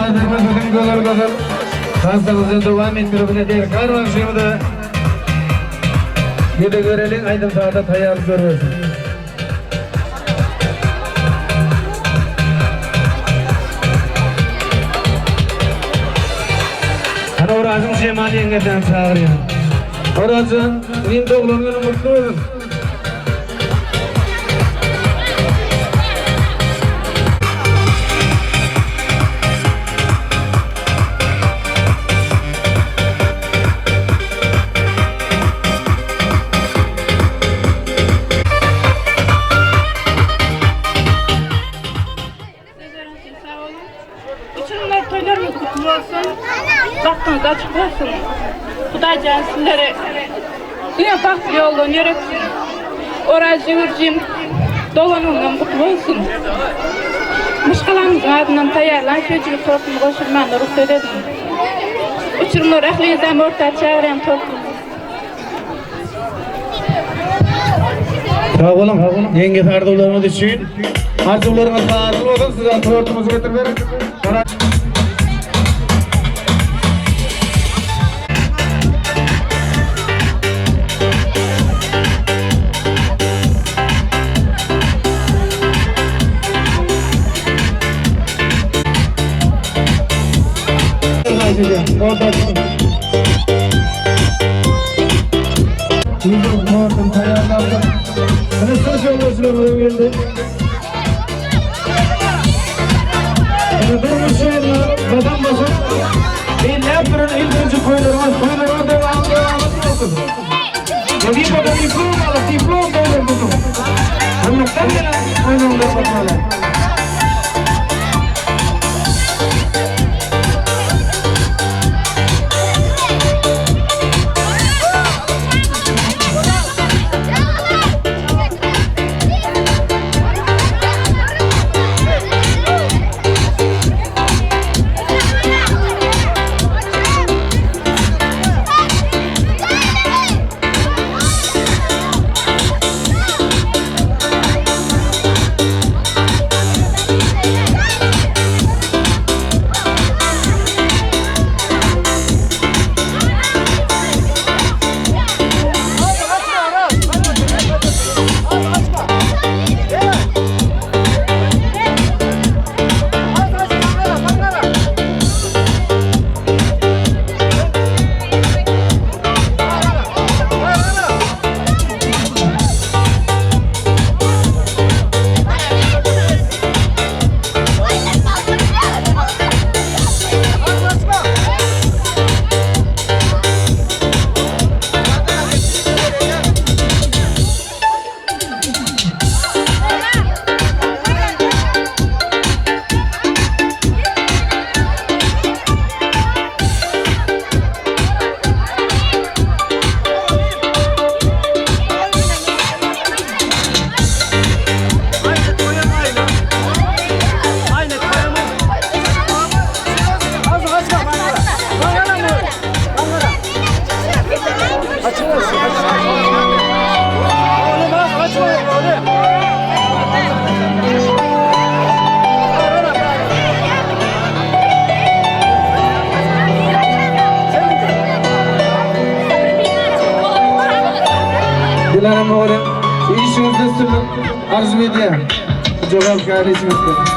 hazırımız bugün güzel dansımızı devam ettirip karvan şimdi bir de görelim aydım sağda tayar görüyorsun. Hani orasın Şemali yengeden çağırıyor. Orasın benim doğum günü mutlu olsun. Baktınız açık olsun. Kudaycan sizlere yine farklı yoldan yöretsin. Oraya züğürcüğüm dolanımdan mutlu olsun. Mışkalarımızın adından tayarlan köcülük toplum koşulmanla ruh edelim. Uçurumlar ahlinizden orta çağıran toplum. Sağ olun. Yenge sardılarınız için. Arzularınız hazır olsun. Size tortumuzu getirverin. Mortum tayarlandı. Nasıl olmasına buraya geldi? Durmuş şeyler, adam başı. Ne yaptırın ilk önce koylarımız devam olsun. Dediğim kadar diplom böyle buldum. Anlıktan gelen koylarımda bakmalar. Dilerim oğlum, işinizde sürün, arzu edeyim. Cevap kardeşimizde.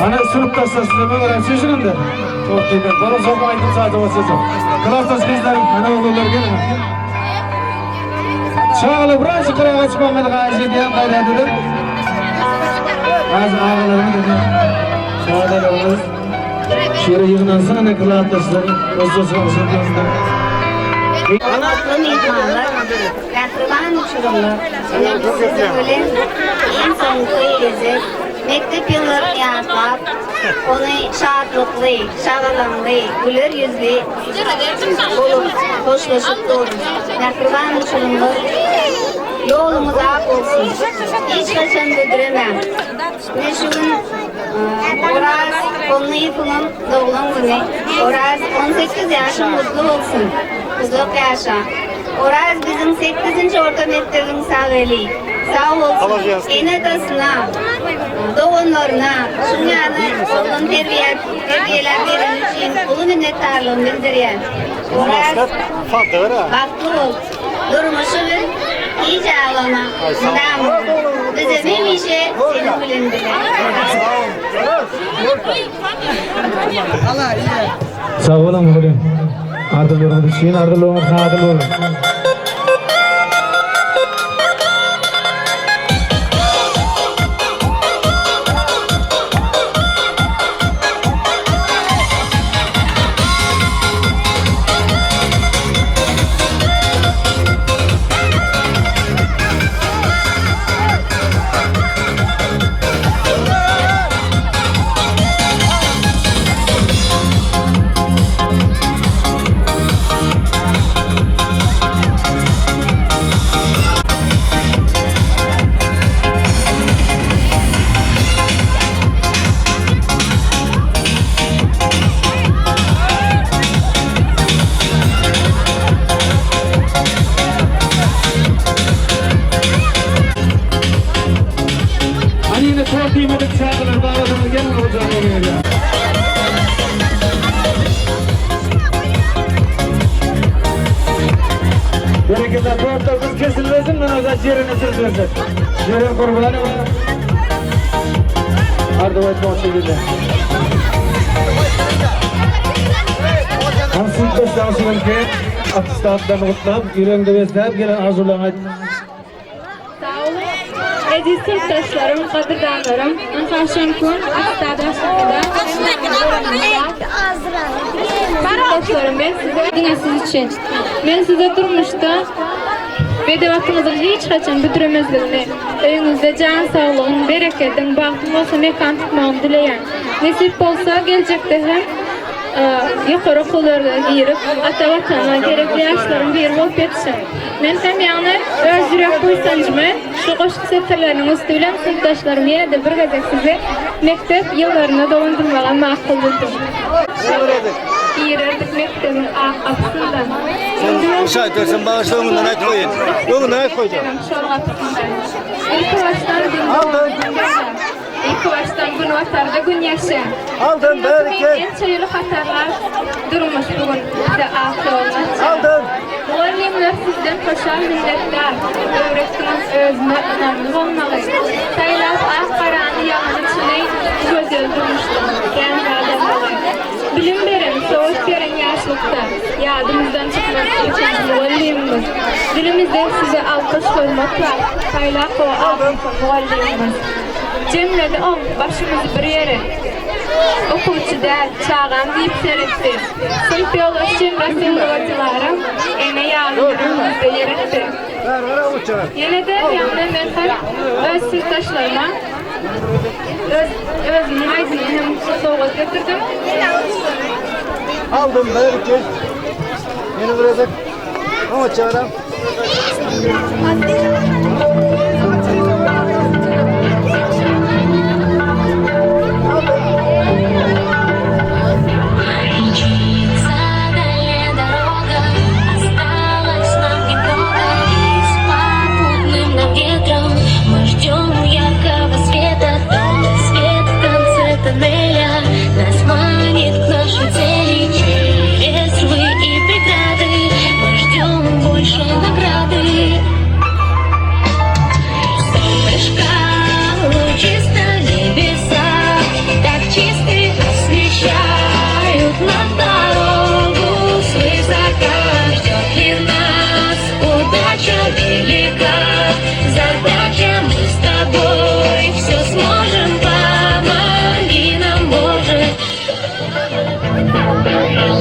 Ana sınıf tasasını ben öğrensin şunun da. To'xtaydi. Bana so'qib aytib sadece vasiyat. Klassdaş kızlarım, ana oğullar gelin. Çağlı birazcık kırağa çıkmamalı karşı diyen gayrededir. Az ağalarını dedi. Çağlılarımız. Şöyle yığınansın ana klassdaşları. Özdeşim sırtlarında. Anadolu mehmanlar, Kahraman uçurumlu, sizi bilen en son köyüzü, mektep yılları yaslap, onu şadlıklı, şağalanlı, güler yüzlü, olup, hoşlaşıp doğru. Kahraman uçurumlu, yolumuz ak olsun, hiç kaçan güdüremem. Ne şunun, Oraz Konlu Yıpım'ın doğulan günü, Oraz 18 yaşım mutlu olsun. Kızlık yaşa. Oraz bizim 8. orta mektebin sağlığı. Sağ olsun. En adasına, doğumlarına, şunyanı oğlum terbiyeler veren için ulu minnettarlığını bildiriyen. Oraz baklı ol. Durmuşunu iyice ağlama. Namı. Bize bir işe seni bilindiler. Sağ olun oğlum. Ardılığını düşün, ardılığını sağdıl olun. Yine çok kıymetli şarkılar bağladığını gelin olacağım oraya ya. Bereketler, tuğatlarımız kesilmesin, ben o zaman yerine sürtmesin. Yerin kurbulanı var. Arda başma o şekilde. Aslında şansının ki, atıstatlarını kutlap, yüreğinde besleyip, gelen arzulamaydı. Aziz sırttaşlarım, qadrdanlarım, anfaşan kun, aktadaşlarımda, sırttaşlarım, ben size dinasiz için. Ben size durmuşta, bedevatınızın hiç kaçan büdüremezliğini, evinizde can sağlığın, bereketin, bahtın olsa mekan tutmağını dileyen. Nesip olsa gelecekte hem yukarı okullarda girip, ata vatana gerekli yaşların bir olup yetişin. Men hem yani öz yürek duysancımı, şu qoşuk seferlerinin üstü bilen sınıftaşlarım yine de bir gezek size mektep yıllarına dolandırmağa makul buldum. Girerdik mektebin kapısından. Uşaq dersen bağışla onundan ayt koyun. Onundan ayt koyacağım. İlk baştan İlk baştan gün vatarda gün yaşa. Aldın bereket. En çayılı hatarlar durmuş bugün de afı olmaz. Aldın. Muallimler sizden koşan milletler. Öğretmeniz özüne önemli olmalı. Sayılar karanı yanın içine göz öldürmüştür. Genç adamlar. Bilim verin, soğuk verin yaşlıkta. Yadımızdan çıkmak için muallimimiz. Dilimizde size alkış koymak var. Sayılar o alkış muallimimiz. Cemlede ol, başımızı bir yere. Okumucu der, çağan deyip seyretti. Sınıf yolu cemresin kıvacılarım, ene yağmurumuzda yeretti. Yine de yanına ben öz sırttaşlarıma, özümün aydını hem soğuk getirdim. Aldım bereket. Yeni bıraktık. Ama çağıram. Нас манит к нашей цели через рвы и преграды. Мы ждем большой награды.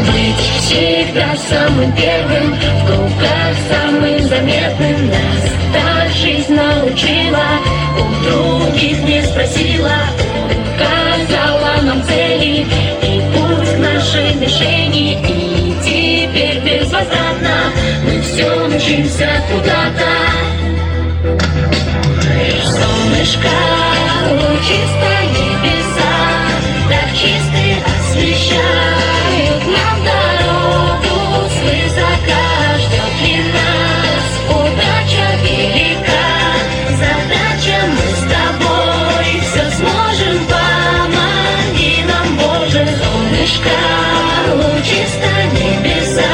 Быть всегда самым первым, в кругах самым заметным. Нас так жизнь научила, у других не спросила, указала нам цели и путь к нашей мишени. И теперь безвозвратно мы все мчимся куда-то. Солнышко, лучисто небеса, так чисты освещают нам дорогу. Свысока ждет ли нас удача велика, задача мы с тобой все сможем, помоги нам, Боже. Солнышко, лучисто небеса,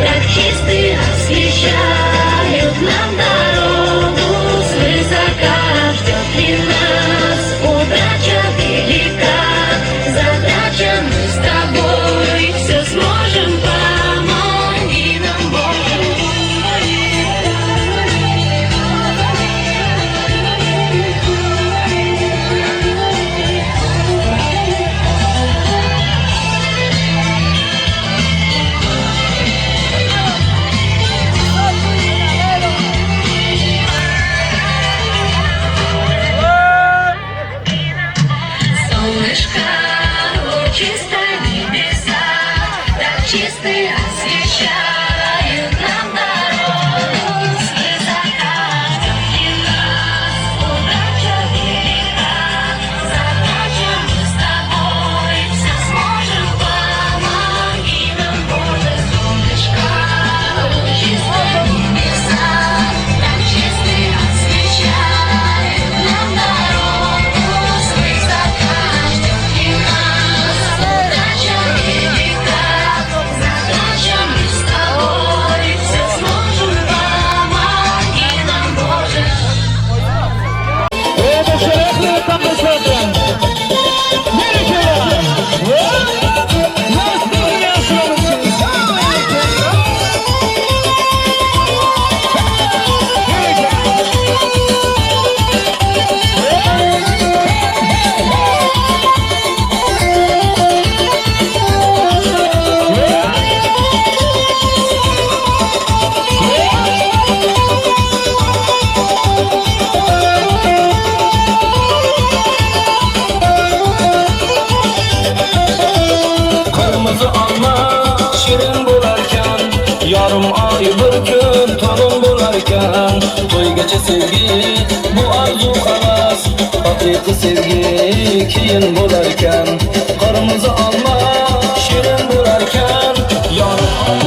так чисты освещают нам дорогу. Свысока ждет ли нас удача велика, задача мы с тобой все сможем, помоги нам, Боже. Солнышко, лучисто небеса, так чисты освещают нам дорогу. Свысока ждет ли нас удача велика, задача мы с тобой все сможем, помоги нам, Боже. Солнышко, лучисто небеса, так чисты освещают нам дорогу. Свысока ждет ли нас удача велика, задача мы с тобой все сможем, помоги нам, Боже. Это шерefli tanışmadım. Melikeler. Nasıl yaşıyorsunuz? Kırmızı alma şirin bularken, yarım ay bir gün torun bularken, toy gece sevgi bu arzu havas, hakiki sevgi keyin bularken. Kırmızı alma şirin bularken, yarım ay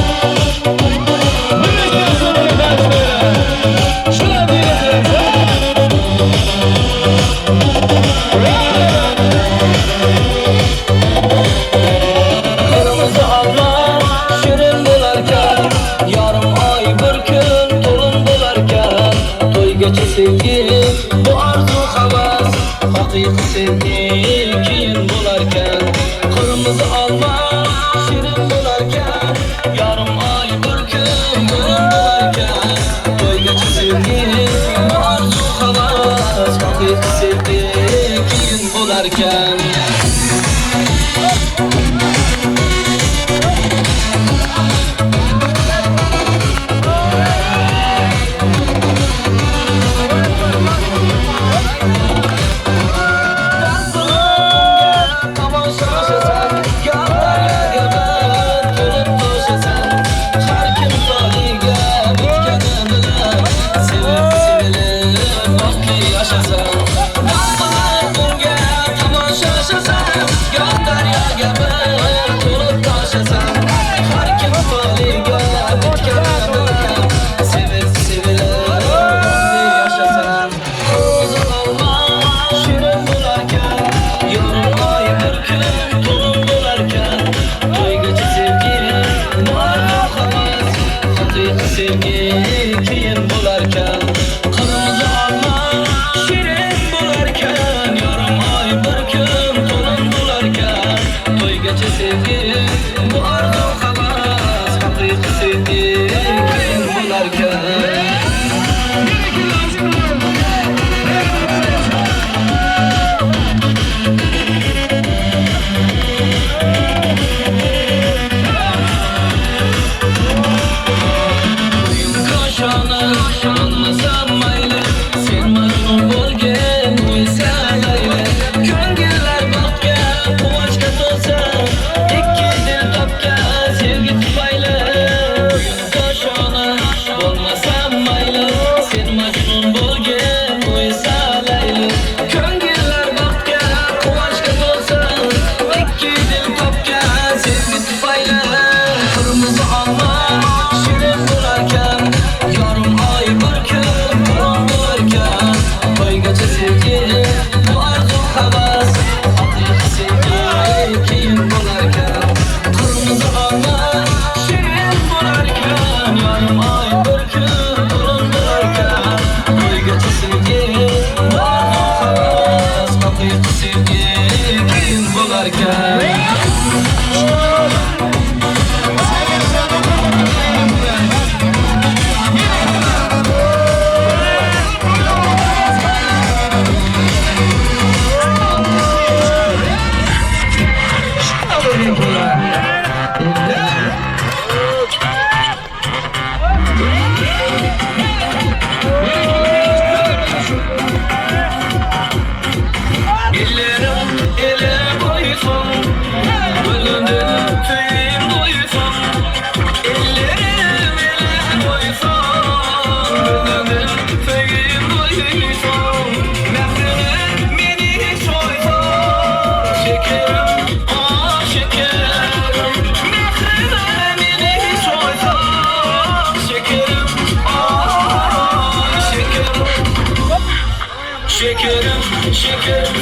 Şuna diyeceğiz. Kırmızı alma şirin bularken, yarım ay bir gün torun bularken, toy gece sevgi bu arzu havas, hakiki sevgi keyin bularken. Kırmızı alma şirin bularken, yarım ay bir gün torun bularken, toy gece sevgi bu arzu havas, hakiki sevgi keyin bularken.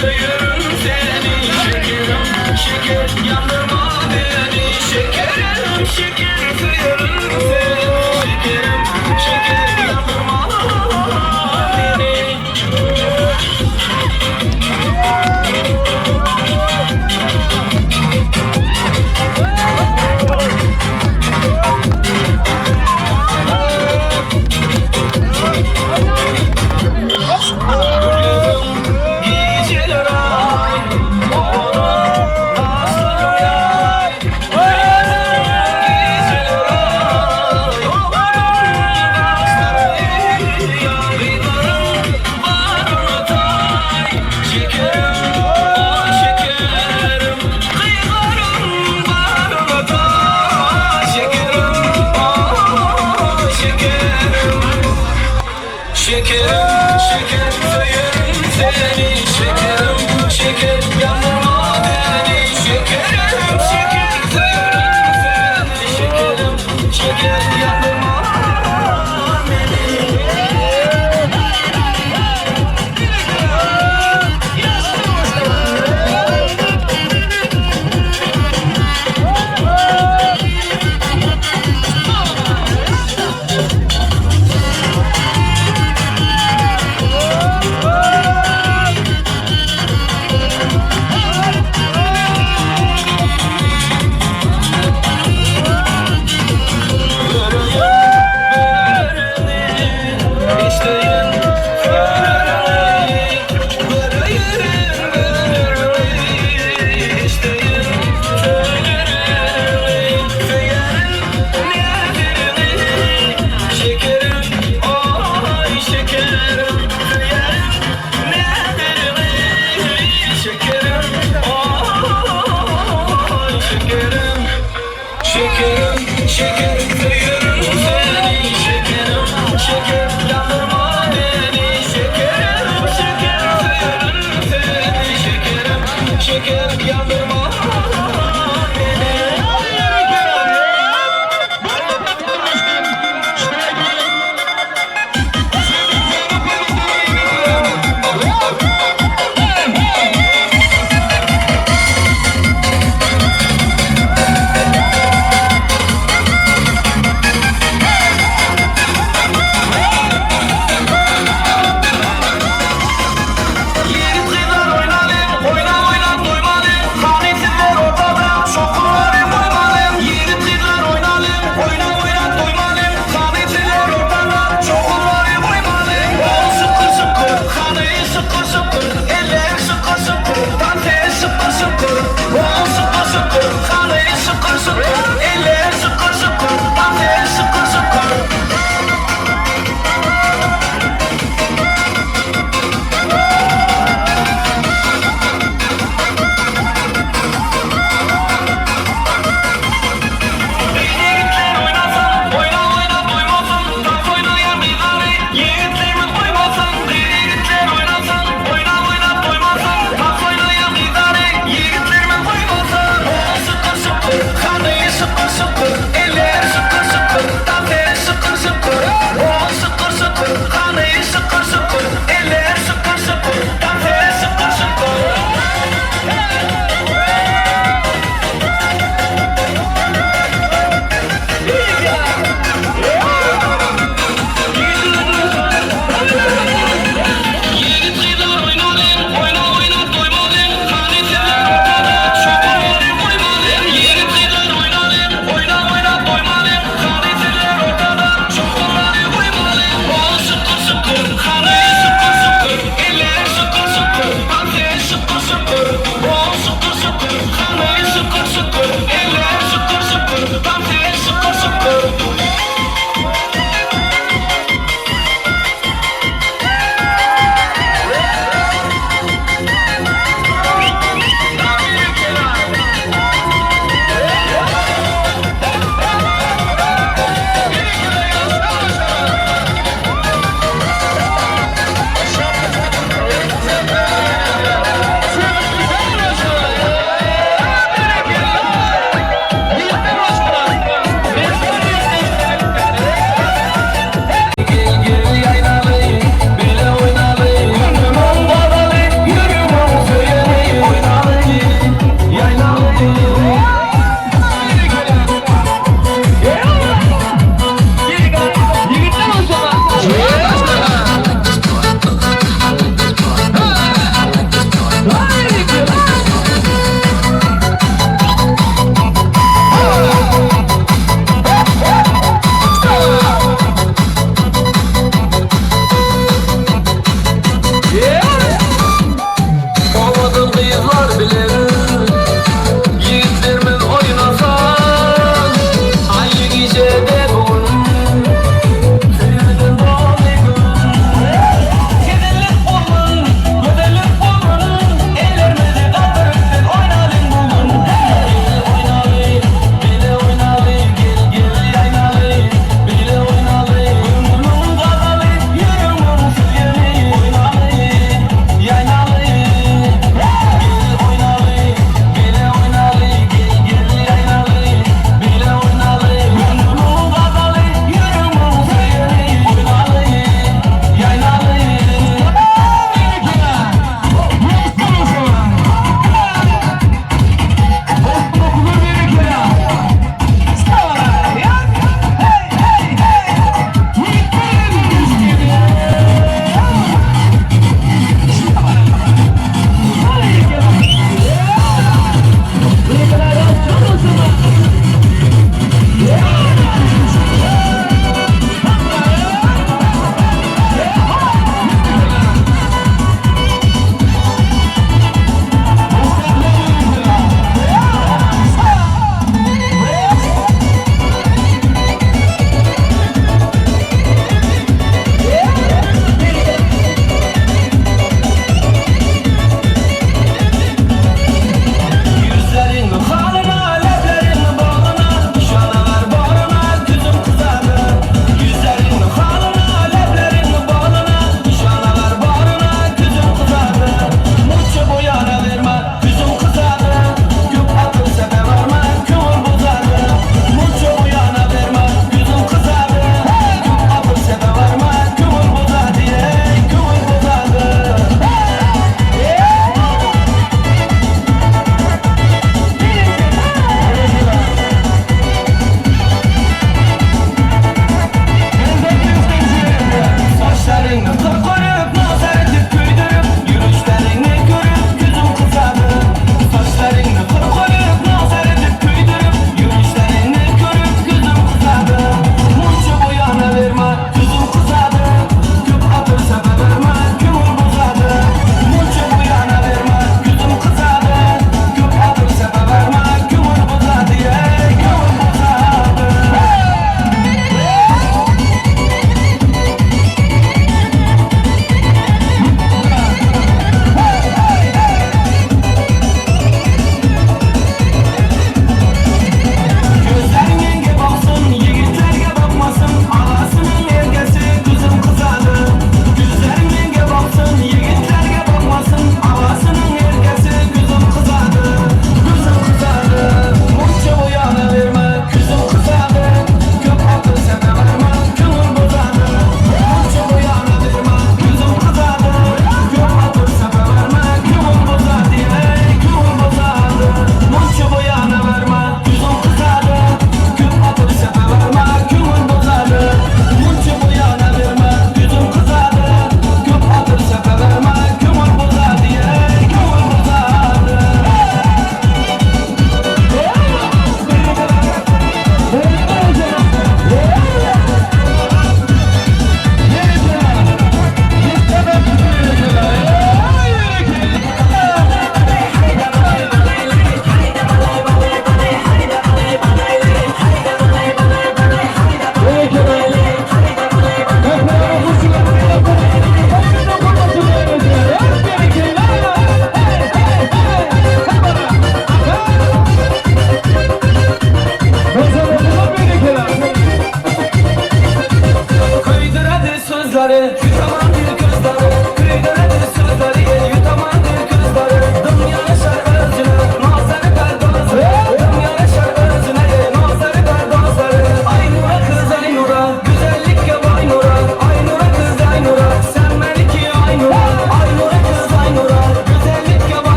söylerim seni. Şekerim, şeker yandırma beni. Şekerim, şeker söylerim seni. Şekerim, şeker yandırma beni. Geceler ay, oğlum aslanım yay. Geceler ay, oğlum aslanım yay. Kıyılarım bağrına tay, şekerim, oh şekerim. Kıyılarım bağrına tay, şekerim, oh şekerim. Şekerim, şeker söylerim seni. Şekerim, şeker yandırma beni. Şekerim, şeker söylerim seni. Şekerim, şeker yandırma beni. Şekerim, şeker söylerim.